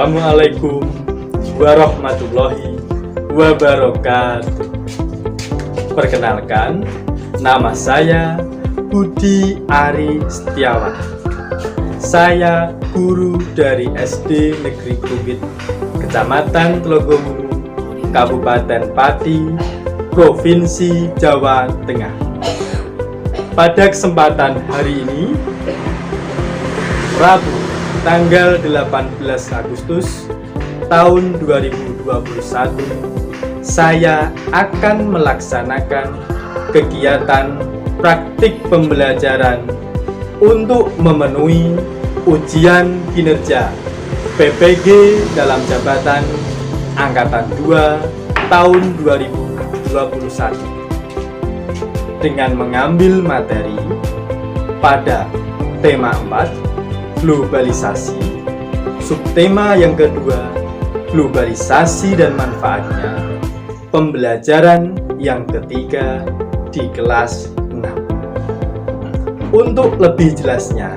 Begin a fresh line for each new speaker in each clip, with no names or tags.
Assalamualaikum warahmatullahi wabarakatuh. Perkenalkan, nama saya Budi Ari Setiawan. Saya guru dari SD Negeri Bukit, Kecamatan Telogomulu, Kabupaten Pati, Provinsi Jawa Tengah. Pada kesempatan hari ini, Rabu, tanggal 18 Agustus tahun 2021, saya akan melaksanakan kegiatan praktik pembelajaran untuk memenuhi ujian kinerja PPG dalam jabatan Angkatan 2 tahun 2021 dengan mengambil materi pada tema 4, globalisasi, subtema yang kedua, globalisasi dan manfaatnya, pembelajaran yang ketiga di kelas 6. Untuk lebih jelasnya,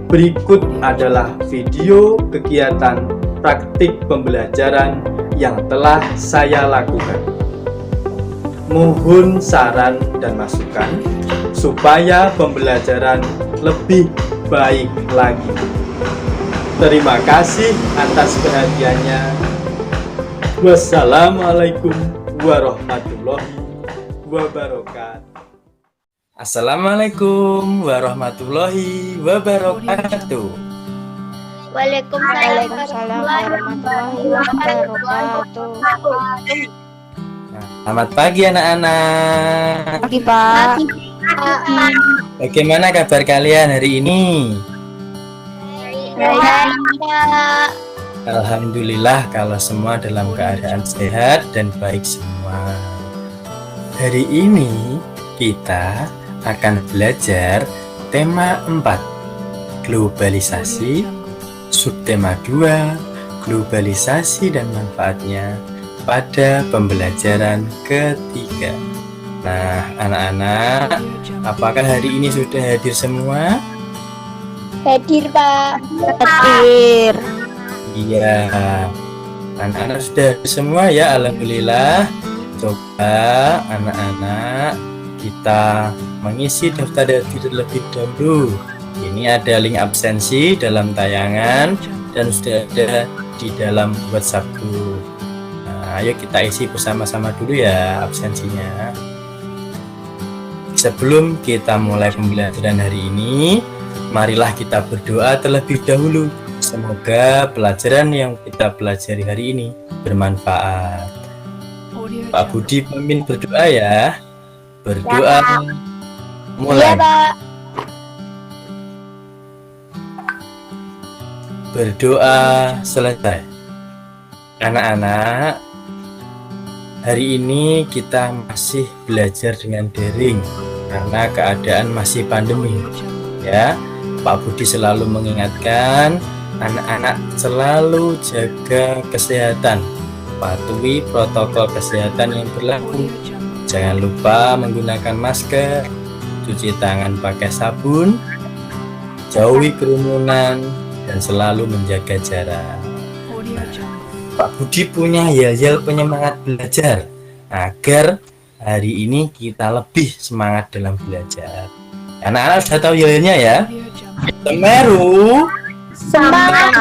berikut adalah video kegiatan praktik pembelajaran yang telah saya lakukan. Mohon saran dan masukan supaya pembelajaran lebih baik lagi. Terima kasih atas perhatiannya. Wassalamualaikum warahmatullahi wabarakatuh. Assalamualaikum warahmatullahi wabarakatuh.
Waalaikumsalam warahmatullahi wabarakatuh.
Selamat pagi anak-anak.
Pagi, Pak.
Bagaimana kabar kalian hari ini? Alhamdulillah kalau semua dalam keadaan sehat dan baik semua. Hari ini kita akan belajar tema 4, globalisasi, subtema 2, globalisasi dan manfaatnya pada pembelajaran ketiga. Nah, anak-anak, apakah hari ini sudah hadir semua?
Hadir, Pak. Hadir.
Iya, anak-anak sudah hadir semua ya, alhamdulillah. Coba anak-anak kita mengisi daftar hadir terlebih dahulu. Ini ada link absensi dalam tayangan dan sudah ada di dalam WhatsApp group. Nah, ayo kita isi bersama-sama dulu ya absensinya. Sebelum kita mulai pembelajaran hari ini, marilah kita berdoa terlebih dahulu. Semoga pelajaran yang kita pelajari hari ini bermanfaat. Pak Budi pemimpin berdoa ya. Berdoa mulai.
Iya, Pak.
Berdoa selesai. Anak-anak, hari ini kita masih belajar dengan daring karena keadaan masih pandemi. Ya, Pak Budi selalu mengingatkan anak-anak selalu jaga kesehatan, patuhi protokol kesehatan yang berlaku. Jangan lupa menggunakan masker, cuci tangan pakai sabun, jauhi kerumunan, dan selalu menjaga jarak. Nah, Pak Budi punya yel-yel penyemangat belajar agar hari ini kita lebih semangat dalam belajar. Anak-anak sudah tahu yel-yelnya ya? Semeru
Semangat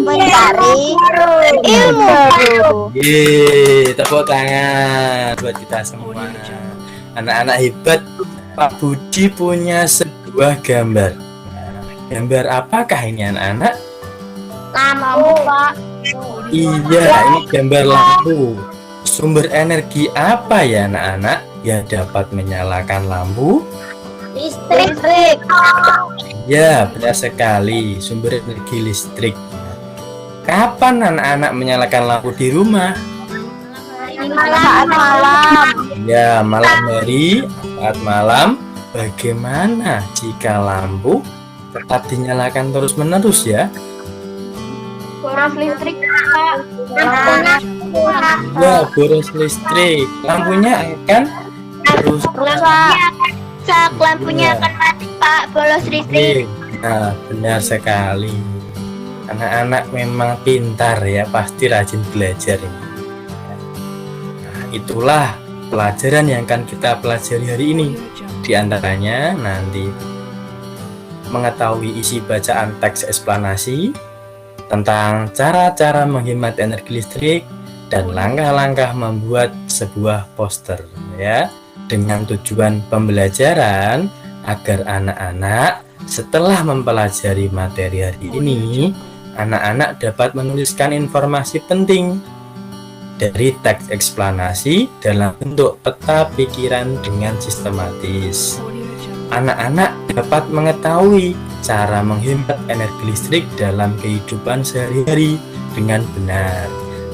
mencari ilmu.
Yeay, tepuk tangan buat kita semua. Anak-anak hebat. Pak Budi punya sebuah gambar. Gambar apakah ini anak-anak?
Lampu, Pak.
Iya, ini gambar lampu. Sumber energi apa ya anak-anak yang dapat menyalakan lampu?
Listrik.
Ya, benar sekali, sumber energi listrik. Kapan anak-anak menyalakan lampu di rumah?
Saat malam.
Ya, malam hari, saat malam. Bagaimana jika lampu tetap dinyalakan terus-menerus ya?
Boros listrik, Pak.
Ya, boros listrik. Lampunya akan terus
Sak lampunya akan mati, Pak. Boros listrik.
Nah, benar sekali. Anak-anak memang pintar ya, pasti rajin belajar ini. Nah, itulah pelajaran yang akan kita pelajari hari ini. Di antaranya nanti mengetahui isi bacaan teks eksplanasi tentang cara-cara menghemat energi listrik dan langkah-langkah membuat sebuah poster ya, dengan tujuan pembelajaran agar anak-anak setelah mempelajari materi hari ini, anak-anak dapat menuliskan informasi penting dari teks eksplanasi dalam bentuk peta pikiran dengan sistematis. Anak-anak dapat mengetahui cara menghemat energi listrik dalam kehidupan sehari-hari dengan benar.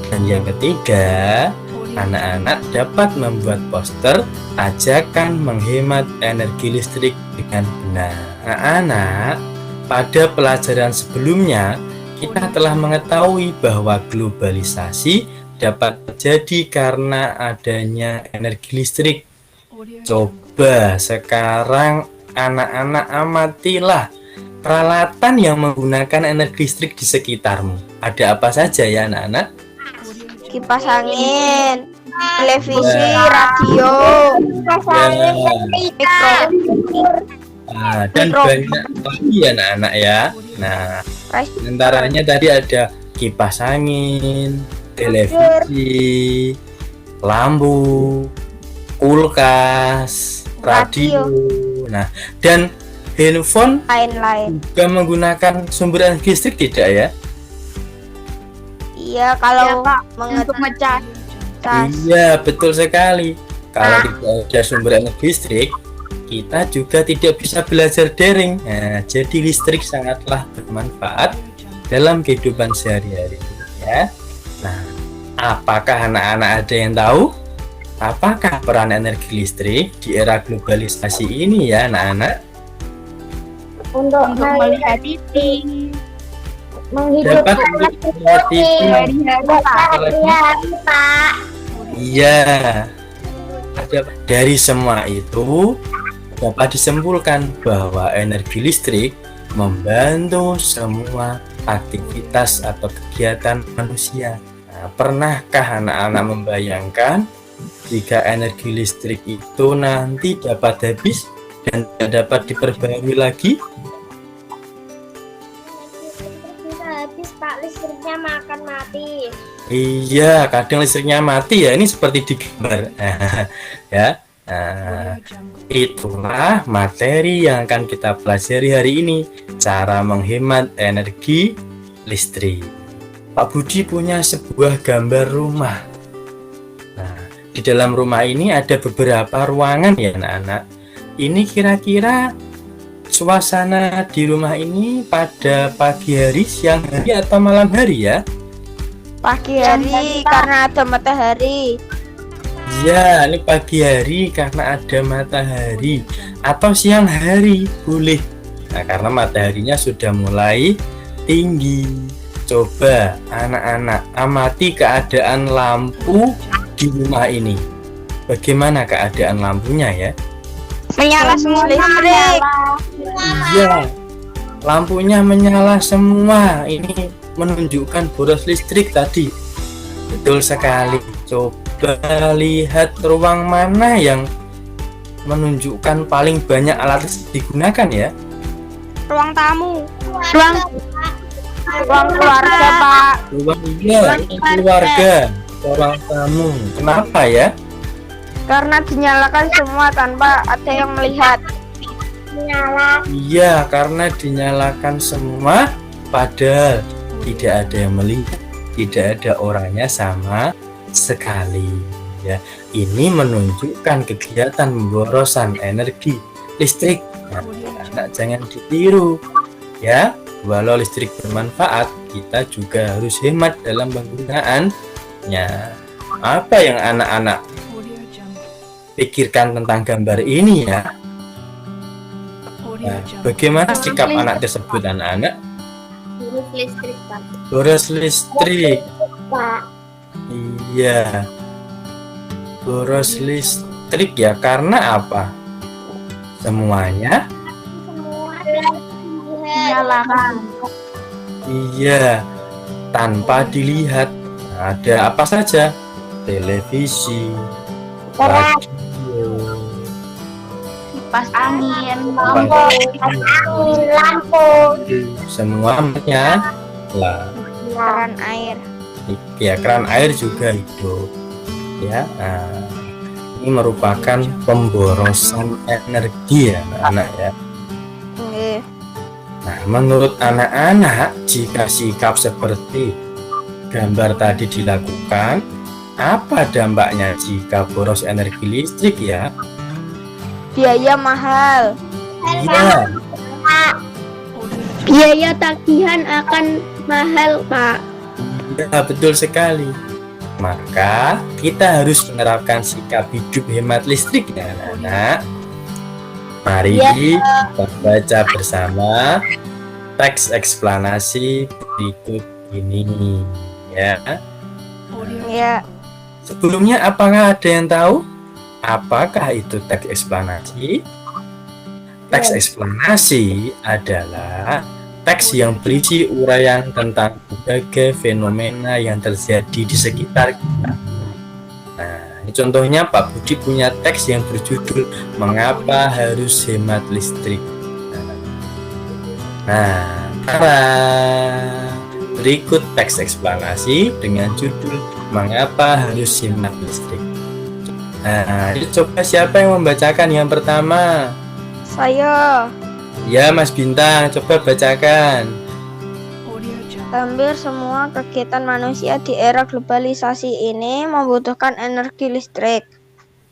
Dan yang ketiga, anak-anak dapat membuat poster ajakan menghemat energi listrik dengan benar. Anak-anak, pada pelajaran sebelumnya kita telah mengetahui bahwa globalisasi dapat terjadi karena adanya energi listrik. Coba sekarang anak-anak amatilah peralatan yang menggunakan energi listrik di sekitarmu. Ada apa saja ya anak-anak?
Kipas angin, televisi, radio,
Dan banyak lagi ya anak-anak ya. Nah, antaranya tadi ada kipas angin, televisi, lampu, kulkas, radio. Nah, dan handphone
lain-lain.
juga menggunakan sumber energi listrik tidak ya?
Iya, kalau untuk ngecas.
Iya, betul sekali. Kalau tidak ada sumber energi listrik, kita juga tidak bisa belajar daring. Nah, jadi listrik sangatlah bermanfaat dalam kehidupan sehari-hari ya. Nah, apakah anak-anak ada yang tahu? Apakah peran energi listrik di era globalisasi ini ya anak-anak?
Untuk melihat TV,
Dapat melihat TV
hari-hari, Pak.
Iya. Dari semua itu dapat disimpulkan bahwa energi listrik membantu semua aktivitas atau kegiatan manusia. Nah, pernahkah anak-anak membayangkan jika energi listrik itu nanti dapat habis dan tidak dapat diperbarui lagi?
Bisa habis, Pak, listriknya makan mati.
Iya, kadang listriknya mati ya. Ini seperti di gambar ya. Nah, itulah materi yang akan kita pelajari hari ini, cara menghemat energi listrik. Pak Budi punya sebuah gambar rumah. Nah, di dalam rumah ini ada beberapa ruangan ya anak-anak. Ini kira-kira suasana di rumah ini pada pagi hari, siang hari, atau malam hari ya?
Pagi hari karena ada matahari.
Ya, ini pagi hari karena ada matahari, atau siang hari boleh. Nah, karena mataharinya sudah mulai tinggi. Coba anak-anak amati keadaan lampu di rumah ini. Bagaimana keadaan lampunya ya?
Menyala semua listrik.
Iya, lampunya menyala semua. Ini menunjukkan boros listrik tadi. Betul sekali. Coba lihat ruang mana yang menunjukkan paling banyak alat listrik digunakan ya.
Ruang tamu. Ruang keluarga, Pak.
Ruang keluarga, ruang tamu. Kenapa ya?
Karena dinyalakan semua tanpa ada yang melihat. Menyala.
Iya, karena dinyalakan semua padahal tidak ada yang melihat, tidak ada orangnya sama sekali ya. Ini menunjukkan kegiatan pemborosan energi listrik. Nah, anak jangan ditiru ya. Walau listrik bermanfaat, kita juga harus hemat dalam penggunaannya. Apa yang anak-anak pikirkan tentang gambar ini ya? Nah, bagaimana sikap anak tersebut anak-anak?
Boros listrik, Pak.
Boros listrik.
Pak.
Iya. Boros listrik ya, karena apa? Semuanya
Menyalakan.
Iya, tanpa dilihat. Ada apa saja? Televisi,
Keras,
radio,
Kipas angin,
lampu, lampu,
semuanya lah.
keran air.
Ya, keran air juga hidup. Ya, ini merupakan pemborosan energi ya, anak-anak ya.
Nggih.
Nah, menurut anak-anak, jika sikap seperti gambar tadi dilakukan, apa dampaknya jika boros energi listrik ya?
Biaya mahal.
Iya,
biaya tagihan akan mahal, Pak.
ya, betul sekali. Maka kita harus menerapkan sikap hidup hemat listrik ya, anak-anak. Mari kita baca bersama teks eksplanasi berikut ini ya.
Ya,
Sebelumnya, apakah ada yang tahu apakah itu teks eksplanasi? Teks eksplanasi adalah teks yang berisi uraian tentang berbagai fenomena yang terjadi di sekitar kita. Nah, ini contohnya Pak Budi punya teks yang berjudul Mengapa Harus Hemat Listrik. Nah, berikut teks eksplanasi dengan judul Mengapa Harus Hemat Listrik. Nah, coba siapa yang membacakan yang pertama?
saya.
Ya, Mas Bintang, coba bacakan.
Hampir semua kegiatan manusia di era globalisasi ini membutuhkan energi listrik.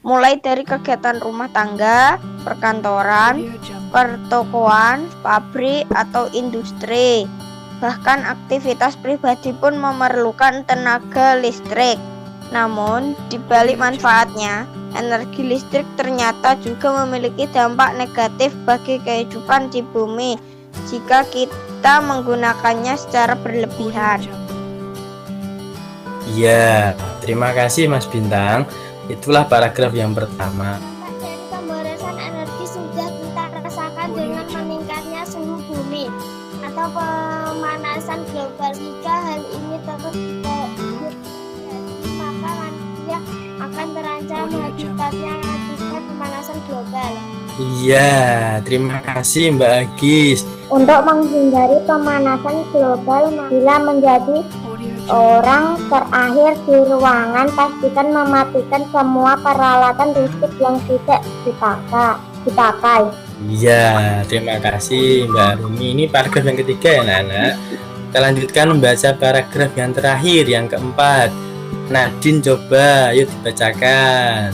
Mulai dari kegiatan rumah tangga, perkantoran, pertokoan, pabrik, atau industri. Bahkan aktivitas pribadi pun memerlukan tenaga listrik. Namun, di balik manfaatnya, energi listrik ternyata juga memiliki dampak negatif bagi kehidupan di bumi jika kita menggunakannya secara berlebihan.
Iya, terima kasih Mas Bintang. Itulah paragraf yang pertama.
Dampak dari pemborosan energi sudah kita rasakan dengan meningkatnya suhu bumi atau pemanasan global. Jika hal ini terus terjadi, maka manusia akan terancam habitatnya akibat pemanasan global.
Iya, terima kasih Mbak Agis.
Untuk menghindari pemanasan global, bila menjadi orang terakhir di ruangan, pastikan mematikan semua peralatan listrik yang tidak dipakai.
Iya, terima kasih Mbak Rumi. Ini paragraf yang ketiga ya, anak-anak. Kita lanjutkan membaca paragraf yang terakhir, yang keempat. Nadine, coba yuk dibacakan.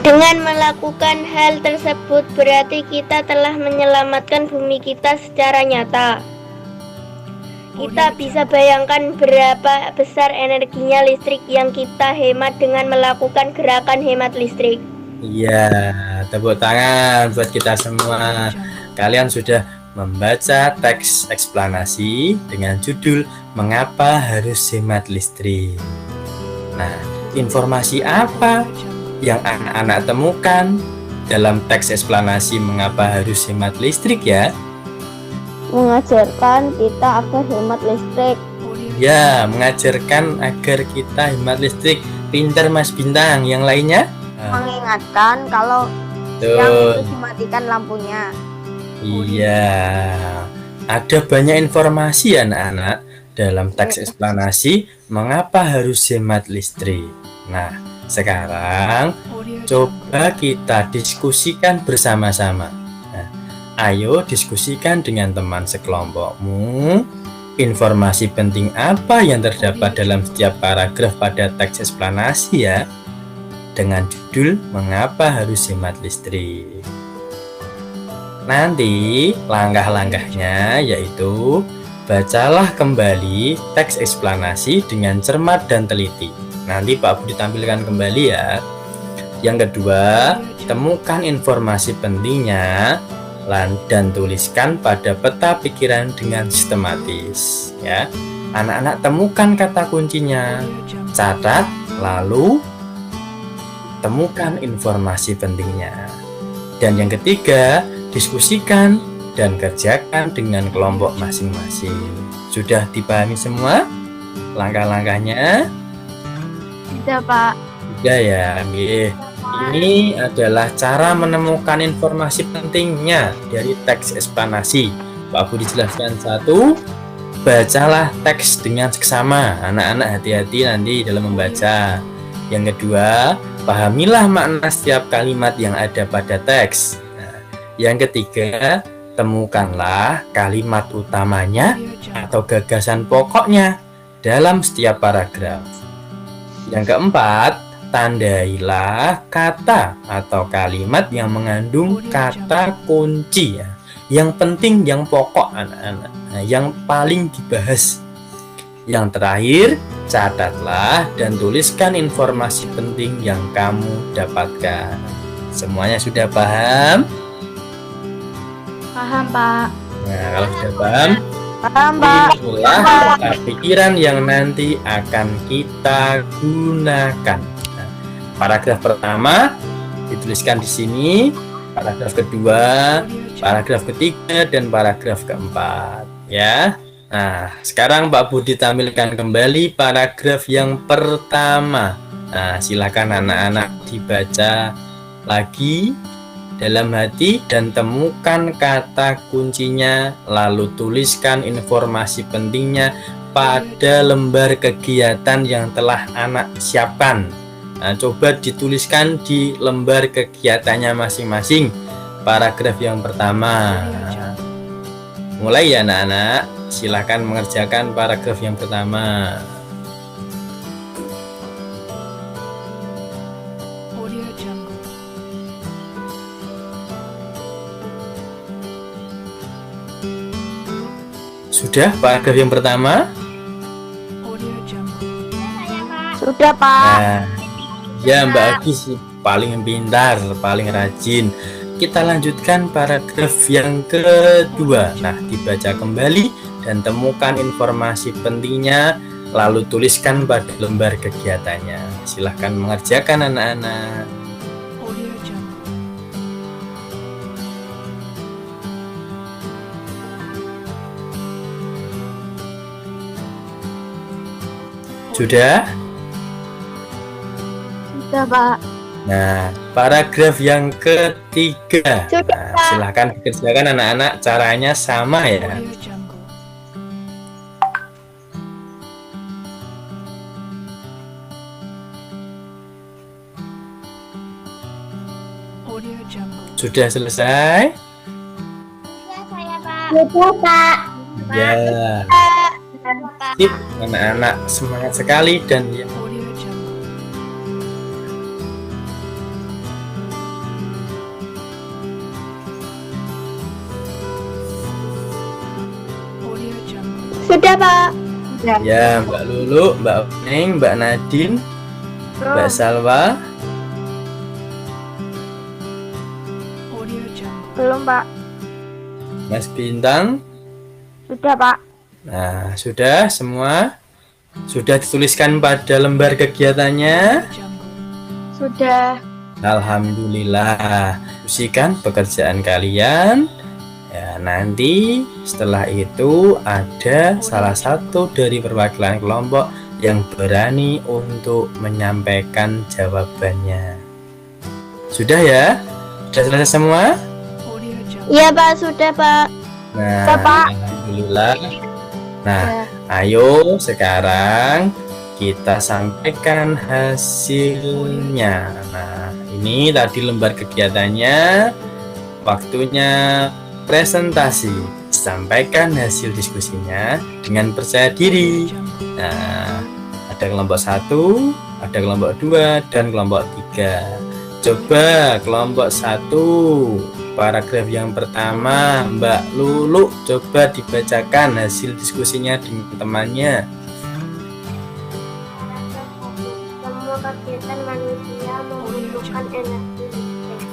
Dengan melakukan hal tersebut berarti kita telah menyelamatkan bumi kita secara nyata. Kita bisa bayangkan berapa besar energinya listrik yang kita hemat dengan melakukan gerakan hemat listrik.
Iya, tepuk tangan buat kita semua. Kalian sudah membaca teks eksplanasi dengan judul Mengapa Harus Hemat Listrik. Nah, informasi apa yang anak-anak temukan dalam teks eksplanasi Mengapa Harus Hemat Listrik ya?
Mengajarkan kita agar hemat listrik.
Ya, mengajarkan agar kita hemat listrik. Pinter Mas Bintang. Yang lainnya?
Mengingatkan kalau
Tuh.
yang itu dimatikan lampunya.
Iya, ada banyak informasi anak-anak dalam teks eksplanasi Mengapa Harus Hemat Listrik. Nah, sekarang coba kita diskusikan bersama-sama. Nah, ayo diskusikan dengan teman sekelompokmu. Informasi penting apa yang terdapat dalam setiap paragraf pada teks eksplanasi ya? Dengan judul Mengapa Harus Hemat Listrik. Nanti langkah-langkahnya yaitu bacalah kembali teks eksplanasi dengan cermat dan teliti. Nanti Pak Budi tampilkan kembali ya. Yang kedua, temukan informasi pentingnya dan tuliskan pada peta pikiran dengan sistematis ya. Anak-anak temukan kata kuncinya, catat, lalu temukan informasi pentingnya. Dan yang ketiga, diskusikan dan kerjakan dengan kelompok masing-masing. Sudah dipahami semua langkah-langkahnya?
Sudah, Pak.
Sudah ya, nggih. Ini adalah cara menemukan informasi pentingnya dari teks eksplanasi. Pak Budi jelaskan. 1, bacalah teks dengan seksama. Anak-anak hati-hati nanti dalam membaca. Yang kedua, pahamilah makna setiap kalimat yang ada pada teks. Nah, yang ketiga, temukanlah kalimat utamanya atau gagasan pokoknya dalam setiap paragraf. Yang keempat, tandailah kata atau kalimat yang mengandung kata kunci ya. Yang penting, yang pokok anak-anak. Nah, yang paling dibahas. Yang terakhir, catatlah dan tuliskan informasi penting yang kamu dapatkan. Semuanya sudah paham?
Paham, Pak.
Nah, kalau sudah paham,
Paham, Pak.
itulah kata pikiran yang nanti akan kita gunakan. Nah, paragraf pertama dituliskan di sini, paragraf kedua, paragraf ketiga, dan paragraf keempat. Ya. Nah, sekarang Pak Budi tampilkan kembali paragraf yang pertama. Nah, silakan anak-anak dibaca lagi dalam hati dan temukan kata kuncinya, lalu tuliskan informasi pentingnya pada lembar kegiatan yang telah anak siapkan. Nah, coba dituliskan di lembar kegiatannya masing-masing. Paragraf yang pertama. Mulai ya anak-anak, silakan mengerjakan paragraf yang pertama. Sudah paragraf yang pertama?
Sudah, Pak.
Nah, ya Mbak Agis paling pintar, paling rajin. Kita lanjutkan paragraf yang kedua. Nah, dibaca kembali dan temukan informasi pentingnya, lalu tuliskan pada lembar kegiatannya. Silahkan mengerjakan anak-anak. Sudah?
Sudah, Pak.
Nah, paragraf yang ketiga. Nah, silahkan dikerjakan anak-anak, caranya sama ya. Sudah selesai?
Sudah saya, Pak.
Sudah, Pak.
Ya, sip, anak-anak semangat sekali dan ya,
Sudah, Pak.
ya Mbak Lulu, Mbak Neng, Mbak Nadine, Mbak Salwa,
Belum, Pak.
Mas Bintang.
Sudah, Pak.
Nah, sudah semua? Sudah dituliskan pada lembar kegiatannya?
Sudah.
Alhamdulillah. Usikan pekerjaan kalian. Ya, nanti setelah itu ada salah satu dari perwakilan kelompok yang berani untuk menyampaikan jawabannya. Sudah ya? Sudah selesai semua?
Iya, Pak. Sudah, Pak.
Nah,
Sudah, Pak.
alhamdulillah. Nah,
Sudah.
ayo sekarang kita sampaikan hasilnya. Nah, ini tadi lembar kegiatannya. Waktunya presentasi. Sampaikan hasil diskusinya dengan percaya diri. Nah, ada kelompok 1, ada kelompok 2, dan kelompok 3. Coba kelompok 1, paragraf yang pertama, Mbak Lulu, coba dibacakan hasil diskusinya dengan temannya.
Semua kegiatan manusia membutuhkan energi listrik.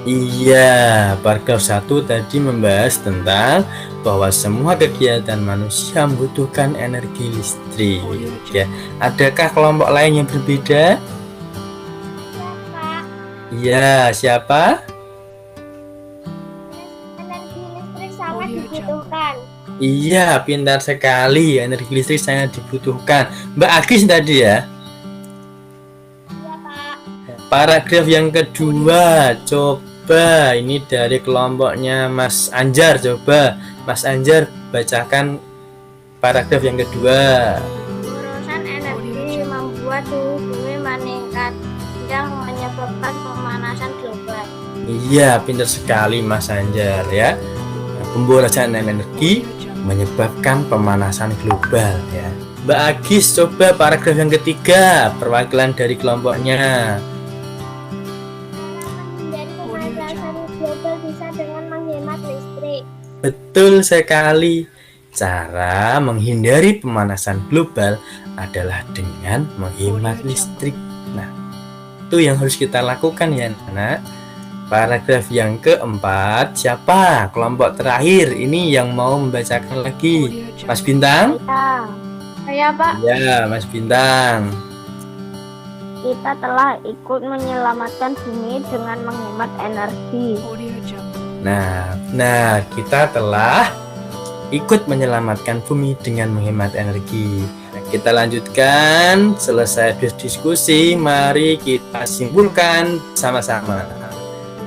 Iya, paragraf 1 tadi membahas tentang bahwa semua kegiatan manusia membutuhkan energi listrik. Ya, adakah kelompok lain yang berbeda?
Pak,
Iya, siapa?
energi listrik sangat
Iya, pintar sekali. Energi listrik sangat dibutuhkan. Mbak Agis tadi ya.
Iya, Pak.
Paragraf yang kedua, coba ini dari kelompoknya Mas Anjar. Coba Mas Anjar bacakan paragraf yang kedua.
Pemborosan energi membuat suhu bumi meningkat yang menyebabkan pemanasan global.
Iya, pintar sekali Mas Anjar ya. Pemborosan energi menyebabkan pemanasan global ya. Mbak Agis, coba paragraf yang ketiga, perwakilan dari kelompoknya.
Cara menghindari pemanasan global bisa dengan menghemat listrik.
Betul sekali. Cara menghindari pemanasan global adalah dengan menghemat listrik. Nah, itu yang harus kita lakukan ya, anak. Paragraf yang keempat, siapa kelompok terakhir ini yang mau membacakan lagi? Mas Bintang?
Ya,
Saya Pak.
Ya, Mas Bintang.
Kita telah ikut menyelamatkan bumi dengan menghemat energi.
Nah, kita telah ikut menyelamatkan bumi dengan menghemat energi. Nah, kita lanjutkan, selesai diskusi, mari kita simpulkan sama-sama.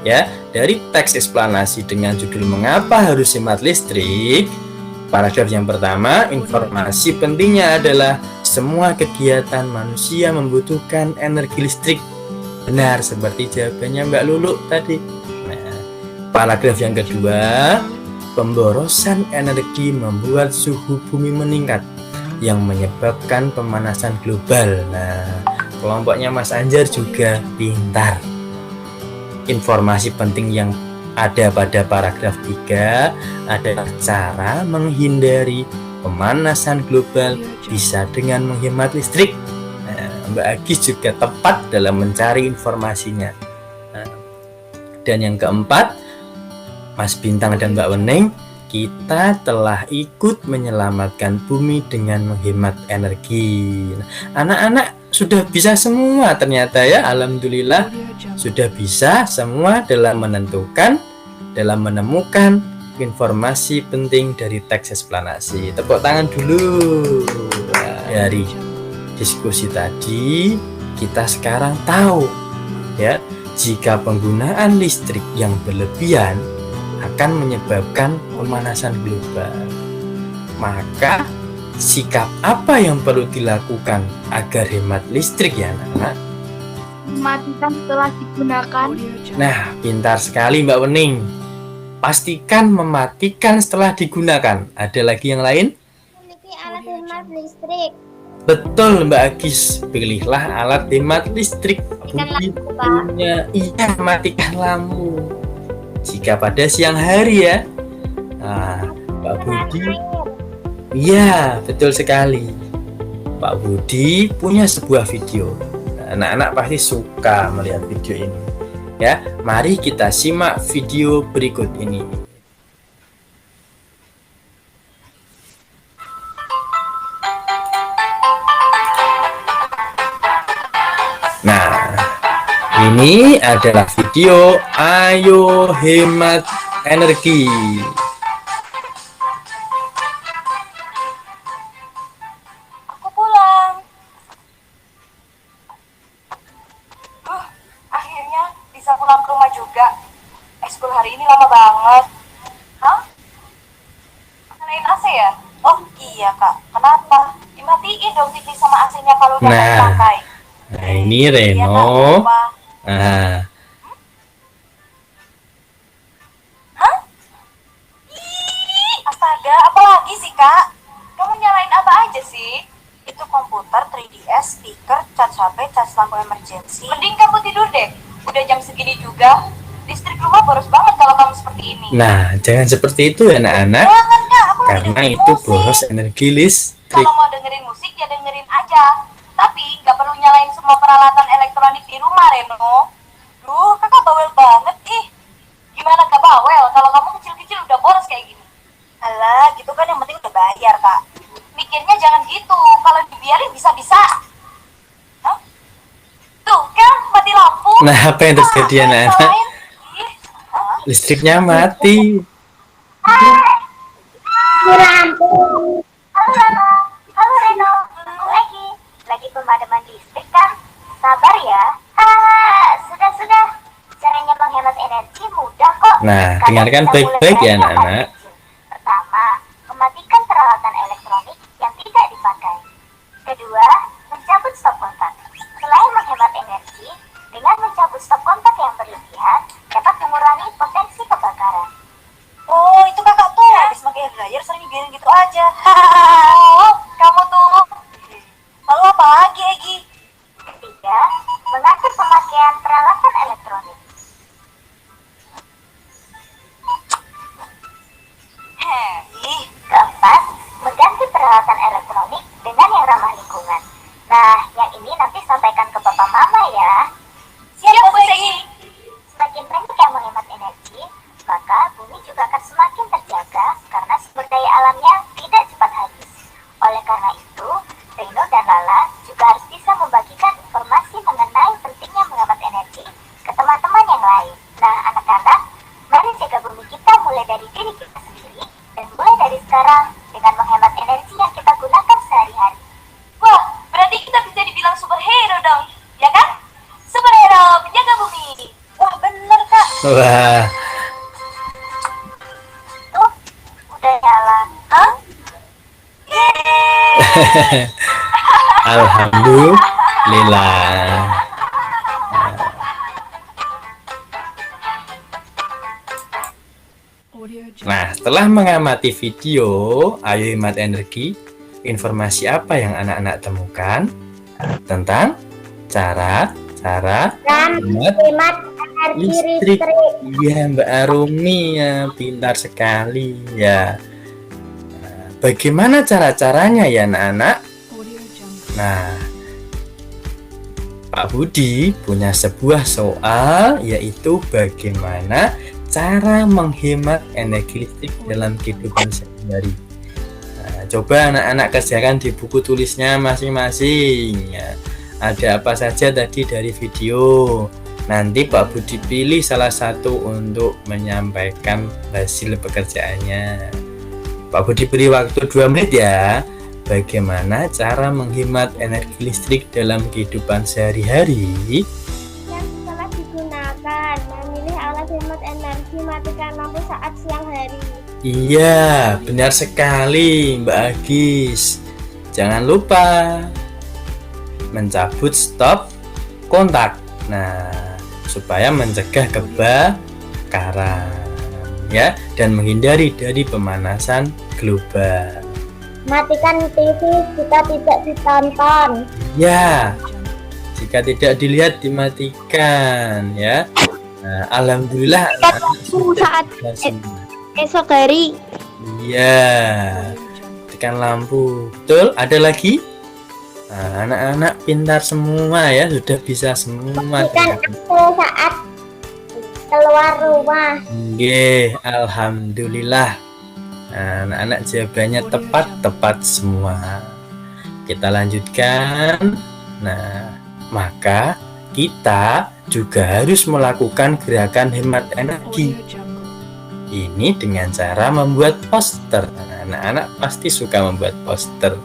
Ya, dari teks eksplanasi dengan judul Mengapa Harus Hemat Listrik, paragraf yang pertama, informasi pentingnya adalah semua kegiatan manusia membutuhkan energi listrik. Benar, seperti jawabannya Mbak Lulu tadi. Nah, paragraf yang kedua, pemborosan energi membuat suhu bumi meningkat yang menyebabkan pemanasan global. Nah, kelompoknya Mas Anjar juga pintar. Informasi penting yang ada pada paragraf 3 adalah cara menghindari pemanasan global bisa dengan menghemat listrik. Nah, Mbak Agis juga tepat dalam mencari informasinya. Nah, dan yang keempat, Mas Bintang dan Mbak Wening, kita telah ikut menyelamatkan bumi dengan menghemat energi. Nah, anak-anak sudah bisa semua ternyata ya, alhamdulillah sudah bisa semua dalam menemukan informasi penting dari teks eksplanasi. Tepuk tangan dulu. Nah, dari diskusi tadi kita sekarang tahu ya, jika penggunaan listrik yang berlebihan akan menyebabkan pemanasan global. Maka sikap apa yang perlu dilakukan agar hemat listrik ya anak-anak?
Mematikan setelah digunakan.
Nah, pintar sekali Mbak Wening. Pastikan mematikan setelah digunakan. Ada lagi yang lain?
Memiliki alat hemat listrik.
Betul Mbak Agis, pilihlah alat hemat listrik.
Matikan lampu, Pak.
Iya, matikan lampu. Jika pada siang hari ya. Nah, Pak Budi. Iya, betul sekali. Pak Budi punya sebuah video. Anak-anak pasti suka melihat video ini. Ya, mari kita simak video berikut ini. Nah, ini adalah video Ayo Hemat Energi.
Aku pulang. Akhirnya bisa pulang ke rumah juga. Ekskul hari ini lama banget. Hah? Nyalain AC ya? Oh iya kak, kenapa? Dimatiin dong TV sama AC-nya kalau udah nggak dipakai.
Nah, ini
Iya, Kak,
Reno.
lupa.
Nah,
Hah? Ih, astaga, apa lagi sih kak? Kamu nyalain apa aja sih? Itu komputer, 3DS, speaker, cas HP, cas lampu emergency. Mending kamu tidur deh. Udah jam segini juga. Listrik rumah boros banget kalau kamu seperti ini.
nah, jangan seperti itu ya anak-anak,
Jangan kak, aku lagi
karena
dengerin
itu
musik.
boros energi listrik.
Kalau mau dengerin musik ya dengerin aja. Tapi nggak perlu nyalain semua peralatan elektronik di rumah, Reno. Duh, kakak bawel banget ih. Gimana gak bawel kalau kamu kecil-kecil udah boros kayak gini? Alah, gitu kan yang penting udah bayar, Kak. Mikirnya jangan gitu. Kalau dibiarin bisa-bisa. Hah? Tuh kan, mati lampu.
Nah, apa yang terjadi anak-anak?
Nyalain. Ih, hah?
Listriknya mati.
lampu.
Halo Rano, halo Reno, lagi pemadaman listrik kan? Sabar ya. Sudah. Caranya menghemat energi mudah kok.
Nah,
Kalian
dengarkan
bisa mulai
baik-baik ya
dari yang paling
anak-anak.
kecil. Pertama, mematikan peralatan elektronik yang tidak dipakai. Kedua, mencabut stop kontak. Selain menghemat energi, dengan mencabut stop kontak yang berlebihan dapat mengurangi potensi kebakaran. Oh, itu kakak tuh habis pakai hair dryer sering dibiarin gitu aja. Oh, kamu tuh. Lalu apa lagi, Egi? Ketiga, mengatur pemakaian peralatan elektronik. Keempat, mengganti peralatan elektronik dengan yang ramah lingkungan. Nah, yang ini nanti sampaikan ke papa mama ya. Siap, Bu Egi. Semakin banyak yang menghemat energi, maka bumi juga akan semakin terjaga karena sumber daya alamnya tidak cepat habis. Oleh karena itu, Reno dan Lala juga harus bisa membagikan informasi mengenai pentingnya menghemat energi ke teman-teman yang lain. Nah, anak-anak, mari jaga bumi kita mulai dari diri kita sendiri dan mulai dari sekarang dengan menghemat energi yang kita gunakan sehari-hari. Wah, berarti kita bisa dibilang superhero dong, ya kan? Superhero penjaga bumi. Wah, bener Kak.
Wah,
Tuh, udah nyala. Hah? Yeay.
alhamdulillah. Nah, setelah mengamati video Ayo Hemat Energi, informasi apa yang anak-anak temukan tentang cara hemat
Hemat energi
listrik?
listrik.
Iya, Mbak Arumi ya, pintar sekali ya. Nah, bagaimana cara-caranya ya anak-anak? Nah, Pak Budi punya sebuah soal, yaitu bagaimana cara menghemat energi listrik dalam kehidupan sehari-hari. Nah, coba anak-anak kerjakan di buku tulisnya masing-masing ya. Ada apa saja tadi dari video. Nanti Pak Budi pilih salah satu untuk menyampaikan hasil pekerjaannya. Pak Budi beri waktu 2 menit ya. Bagaimana cara menghemat energi listrik dalam kehidupan sehari-hari?
Yang telah digunakan, memilih alat hemat energi, matikan lampu saat siang hari.
Iya, benar sekali Mbak Agis. Jangan lupa mencabut stop kontak. Nah, supaya mencegah kebakaran ya dan menghindari dari pemanasan global.
Matikan TV jika tidak ditonton.
Ya, jika tidak dilihat dimatikan ya. Nah, alhamdulillah anak-anak sudah
saat
bisa semua.
esok hari.
Iya, tekan lampu. Betul, ada lagi? Nah, anak-anak pintar semua ya, sudah bisa semua.
Matikan aku saat keluar rumah.
Nggih, alhamdulillah. Nah, anak-anak jawabannya tepat semua. Kita lanjutkan. Nah, maka kita juga harus melakukan gerakan hemat energi. Ini dengan cara membuat poster. Nah, anak-anak pasti suka membuat poster.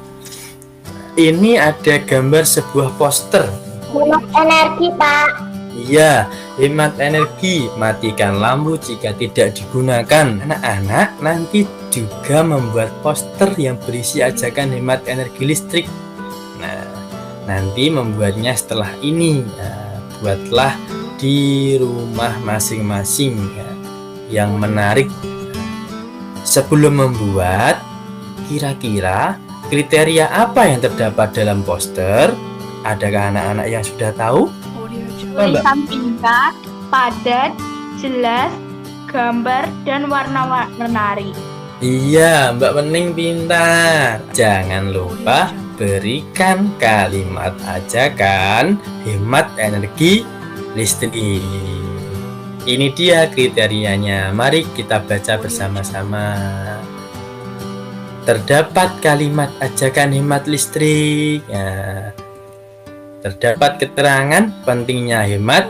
Ini ada gambar sebuah poster.
Hemat energi, Pak.
Iya, hemat energi, matikan lampu jika tidak digunakan. Anak-anak nanti juga membuat poster yang berisi ajakan hemat energi listrik. Nah, nanti membuatnya setelah ini. Nah, buatlah di rumah masing-masing ya, yang menarik. Sebelum membuat, kira-kira kriteria apa yang terdapat dalam poster? Adakah anak-anak yang sudah tahu?
Tulisan singkat, padat, jelas, gambar, dan warna menari.
Iya, Mbak Mening pintar. Jangan lupa berikan kalimat ajakan hemat energi listrik. Ini dia kriterianya. Mari kita baca bersama-sama. Terdapat kalimat ajakan hemat listrik. Ya. Terdapat keterangan pentingnya hemat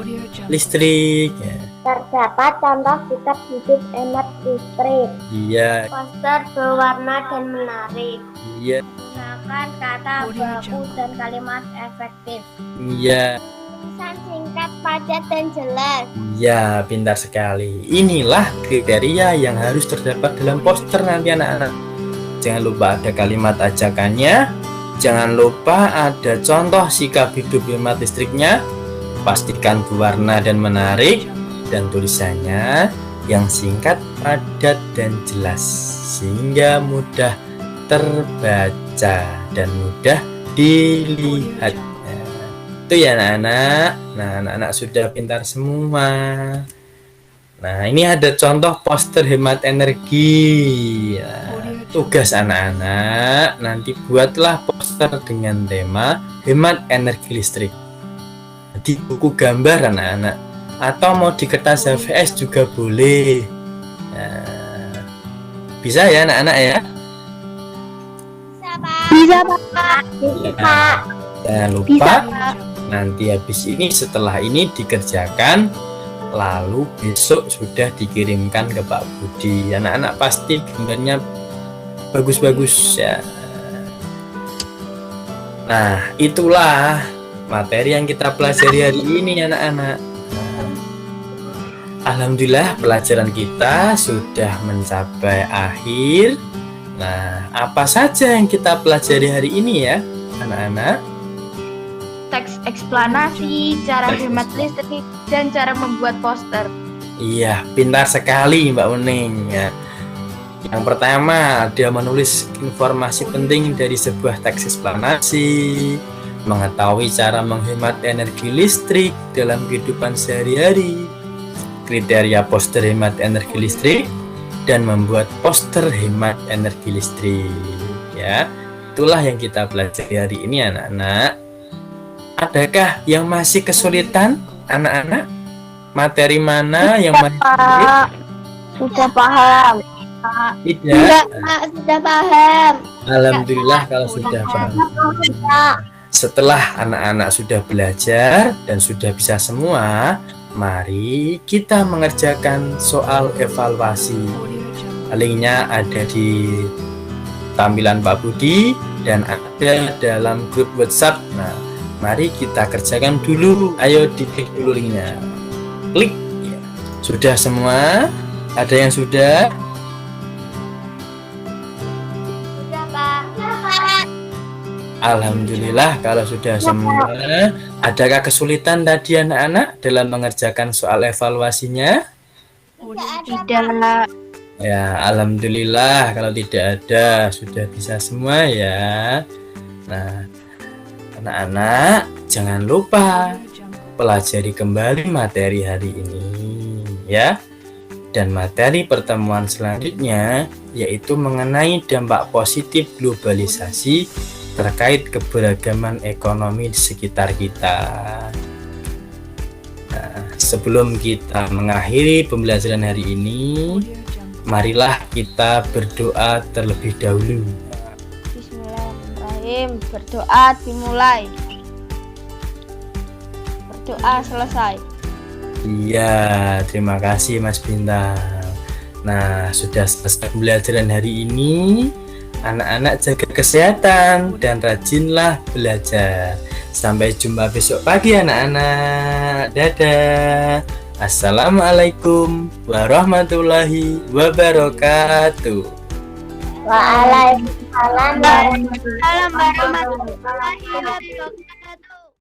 listrik. Ya.
Terdapat contoh kitab hidup hemat listrik.
Iya,
Poster berwarna dan menarik.
iya,
Gunakan kata baku dan kalimat efektif.
iya.
Tulisan singkat, padat, dan jelas.
Ya, pintar sekali. Inilah kriteria yang harus terdapat dalam poster nanti anak-anak. Jangan lupa ada kalimat ajakannya. Jangan lupa ada contoh sikap hidup hemat listriknya. Pastikan berwarna dan menarik. Dan tulisannya yang singkat, padat, dan jelas. Sehingga mudah terbaca dan mudah dilihat. Itu ya anak-anak. Nah, anak-anak sudah pintar semua. Nah, ini ada contoh poster hemat energi. Nah, tugas anak-anak nanti buatlah poster dengan tema hemat energi listrik di buku gambar anak-anak, atau mau di kertas HVS juga boleh. Nah, bisa ya anak-anak ya?
Bisa, Pak.
Bisa, Pak.
Bisa.
Jangan lupa
Bisa, Pak.
nanti habis ini, setelah ini dikerjakan, lalu besok sudah dikirimkan ke Pak Budi. Anak-anak pasti gambarnya bagus-bagus ya. Nah, itulah materi yang kita pelajari hari ini anak-anak. Nah, alhamdulillah pelajaran kita sudah mencapai akhir. Nah, apa saja yang kita pelajari hari ini ya anak-anak?
Teks eksplanasi, cara hemat listrik, dan cara membuat poster.
Iya, pintar sekali Mbak Uning ya. Yang pertama, dia menulis informasi penting dari sebuah teks eksplanasi, mengetahui cara menghemat energi listrik dalam kehidupan sehari-hari, kriteria poster hemat energi listrik, dan membuat poster hemat energi listrik. Ya, itulah yang kita pelajari hari ini anak-anak. Adakah yang masih kesulitan anak-anak? Materi mana yang masih sulit?
Sudah paham.
Tidak.
Enggak, Pak, sudah paham.
Alhamdulillah kalau sudah paham. Setelah anak-anak sudah belajar dan sudah bisa semua, mari kita mengerjakan soal evaluasi. Linknya ada di tampilan Pak Budi dan ada dalam grup WhatsApp. Nah, mari kita kerjakan dulu. Ayo diklik dulu linknya. Klik. Ya. Sudah semua? Ada yang sudah?
Sudah, Pak. Pak.
Alhamdulillah kalau sudah semua. Adakah kesulitan tadi anak-anak dalam mengerjakan soal evaluasinya?
Tidak.
Ya, alhamdulillah kalau tidak ada, sudah bisa semua ya. Nah, anak-anak jangan lupa pelajari kembali materi hari ini ya. Dan materi pertemuan selanjutnya yaitu mengenai dampak positif globalisasi terkait keberagaman ekonomi di sekitar kita. Nah, sebelum kita mengakhiri pembelajaran hari ini, marilah kita berdoa terlebih dahulu.
Bismillahirrahmanirrahim. Berdoa dimulai. Berdoa selesai.
Iya, terima kasih Mas Bintang. Nah, sudah selesai pembelajaran hari ini. Anak-anak jaga kesehatan dan rajinlah belajar. Sampai jumpa besok pagi anak-anak. Dadah. Assalamualaikum warahmatullahi wabarakatuh.
Waalaikumsalam warahmatullahi
Salam warahmatullahi wabarakatuh.